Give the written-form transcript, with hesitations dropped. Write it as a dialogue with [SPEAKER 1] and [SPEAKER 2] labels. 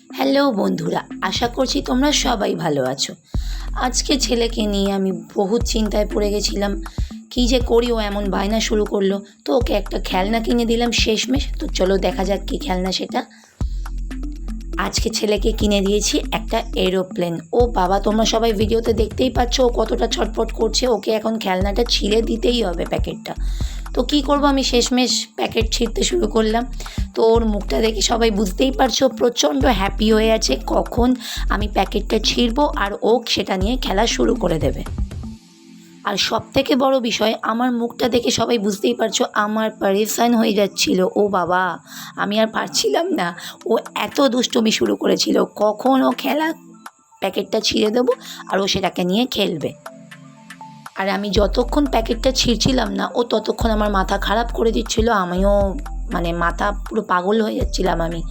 [SPEAKER 1] Hello বন্ধুরা, আশা করছি তোমরা সবাই ভালো আছো। আজকে ছেলেকে নিয়ে আমি বহুত চিন্তায় পড়ে গেছিলাম। কী যে করি, ও এমন বায়না শুরু করলো, তো ওকে একটা খেলনা কিনে দিলাম শেষমেশ। তো চলো দেখা যাক কী খেলনা সেটা। আজকে ছেলেকে কিনে দিয়েছি একটা এরোপ্লেন। ও বাবা, তোমরা সবাই ভিডিওতে দেখতেই পাচ্ছ ও কতটা ছটফট করছে। ওকে এখন খেলনাটা ছিঁড়ে দিতেই হবে প্যাকেটটা। তো কী করবো, আমি শেষমেশ প্যাকেট ছিঁড়তে শুরু করলাম। তো ওর মুখটা দেখে সবাই বুঝতেই পারছো প্রচণ্ড হ্যাপি হয়ে আছে কখন আমি প্যাকেটটা ছিঁড়বো আর ও সেটা নিয়ে খেলা শুরু করে দেবে। আর সবথেকে বড় বিষয়, আমার মুখটা দেখে সবাই বুঝতেই পারছো আমার পারেশান হয়ে যাচ্ছিল। ও বাবা, আমি আর পারছিলাম না। ও এত দুষ্টুমি শুরু করেছিল, কখন ও খেলা প্যাকেটটা ছিঁড়ে দেবো আর ও সেটাকে নিয়ে খেলবে। আর আমি যতক্ষণ প্যাকেটটা ছিঁড়ছিলাম না, ও ততক্ষণ আমার মাথা খারাপ করে দিচ্ছিল। আমিও মাথা পুরো পাগল হয়ে যাচ্ছিলাম আমি।